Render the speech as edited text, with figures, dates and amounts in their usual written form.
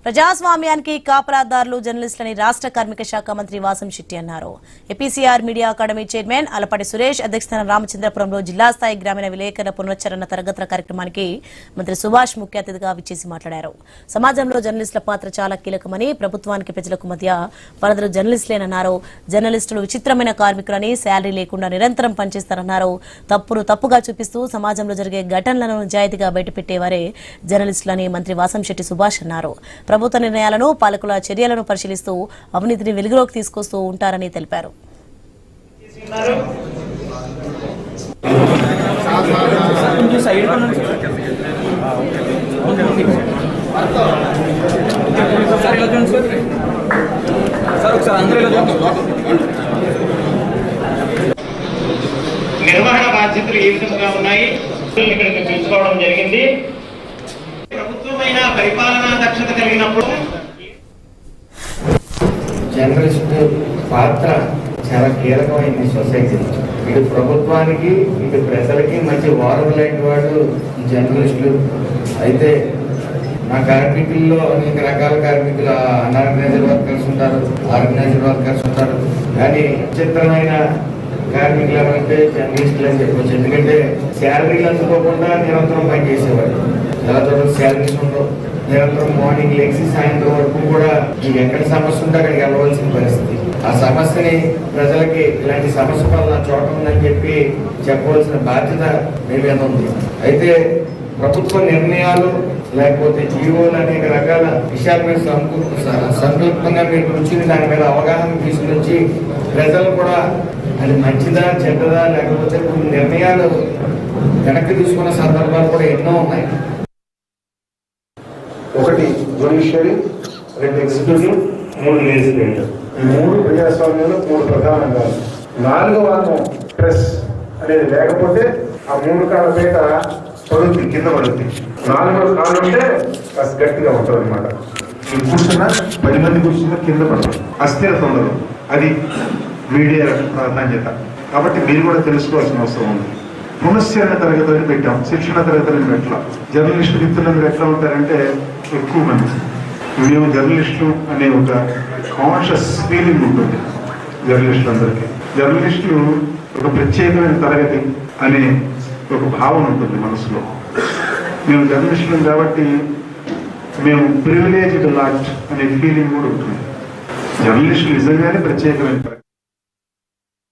ప్రజాస్వామ్యానికి కాపలాదారులు జర్నలిస్టులని రాష్ట్ర కార్మిక శాఖ మంత్రి వాసంశెట్టి అన్నారు. APCR media academy chairman Alapati Suresh అధ్యక్షతన రామచంద్రపురంలో జిల్లా స్థాయి గ్రామీణ విలేకరుల పునరుచ్చరణ తరగతుల కార్యక్రమానికి మంత్రి సుభాష్ ముఖ్య అతిథిగా విచ్చేసి మాట్లాడారు. సమాజంలో జర్నలిస్టుల పాత్ర చాలా కీలకమని, ప్రభుత్వానికి ప్రజలకు మధ్య వరదలు జర్నలిస్టులేనన్నారు. జర్నలిస్టులు విచిత్రమైన కార్మికులని, శాలరీ లేకుండా నిరంతరం పనిచేస్తారన్నారు. తప్పును తప్పుగా చూపిస్తూ సమాజంలో జరిగే ఘటనలను నిజాయితీగా బయటపెట్టేవారే జర్నలిస్టులని మంత్రి వాసంశెట్టి సుభాష్ అన్నారు. ప్రభుత్వ నిర్ణయాలను, పాలకుల చర్యలను పరిశీలిస్తూ అవినీతిని వెలుగులోకి తీసుకొస్తూ ఉంటారని తెలిపారు. నిర్వహణ బాధ్యతలు ఏ విధంగా ఉన్నాయి ఇక్కడికి పిలుచుకోవడం జరిగింది. ప్రభుత్వమైన పరిపాలనా దక్షత కలిగినప్పుడు జర్నలిస్ట్ పాత్ర చాలా కీలకమైంది సొసైటీలో. ఇటు ప్రభుత్వానికి, ఇటు ప్రజలకి మంచి వారధి లాంటి వాళ్ళు జర్నలిస్టులు. అయితే మా కార్మికుల్లో అనేక రకాల కార్మికులు, అన్ఆర్గనైజ్డ్ వర్కర్స్ ఉంటారు, ఆర్గనైజ్డ్ వర్కర్స్ ఉంటారు. కానీ విచిత్రమైన కార్మికులు ఏమంటే జర్నలిస్టులు అని చెప్పవచ్చు. ఎందుకంటే శాలరీలు అందుకోకుండా నిరంతరం పనిచేసేవాడు. చాలా చోట్ల శాలరీస్ ఉండవు. నిరంతరం మార్నింగ్ లేచి సాయంత్రం వరకు కూడా మీకు ఎక్కడ సమస్య ఉంటే అక్కడికి వెళ్ళవలసిన పరిస్థితి. ఆ సమస్యని ప్రజలకి ఇలాంటి సమస్య వల్ల చోట ఉందని చెప్పి చెప్పవలసిన బాధ్యత మీ మీద ఉంది. అయితే ప్రభుత్వ నిర్ణయాలు లేకపోతే జీవోలు అనేక రకాల విషయాల మీద సంకల్పంగా మీరు కూర్చుని దాని మీద అవగాహన తీసుకొచ్చి ప్రజలు కూడా అది మంచిదా చెడ్డదా లేకపోతే కొన్ని నిర్ణయాలు వెనక్కి తీసుకున్న సందర్భాలు కూడా ఎన్నో ఉన్నాయి. ఒకటి జ్యుడిషియరీ, రెండు ఎగ్జిక్యూటివ్, మూడు లెజిస్లేటివ్. ఈ మూడు ప్రజాస్వామ్యంలో మూడు ప్రధాన అంగాలు. నాలుగవ అంగం ప్రెస్ అనేది లేకపోతే ఆ మూడు కాళ్ళ మీద పడుద్ది, కింద పడుద్ది. నాలుగవ కాళ్ళు ఉంటే కాస్త గట్టిగా ఉంటుంది అనమాట. మీరు కూర్చున్నా 10 మంది కూర్చున్నా కింద పడుతుంది, అస్థిరత ఉండదు. అది మీడియా ప్రాధాన్యత. కాబట్టి మీరు కూడా తెలుసుకోవాల్సిన అవసరం ఉంది. పునశ్చరణ తరగతులను పెట్టాం, శిక్షణ తరగతులను పెట్టాం. జర్నలిస్టు మిత్రులందరూ ఎట్లా ఉంటారంటే ఎక్కువ మంది మేము జర్నలిస్టులు అనే ఒక కాన్షియస్ ఫీలింగ్ ఉంటుంది జర్నలిస్టులందరికీ. జర్నలిస్టులు ఒక ప్రత్యేకమైన తరగతి అనే ఒక భావన ఉంటుంది మనసులో. మేము జర్నలిస్టులం కాబట్టి మేము ప్రివిలేజ్డ్ లాట్ అనే ఫీలింగ్ కూడా ఉంటుంది. జర్నలిస్టులు నిజంగానే ప్రత్యేకమైన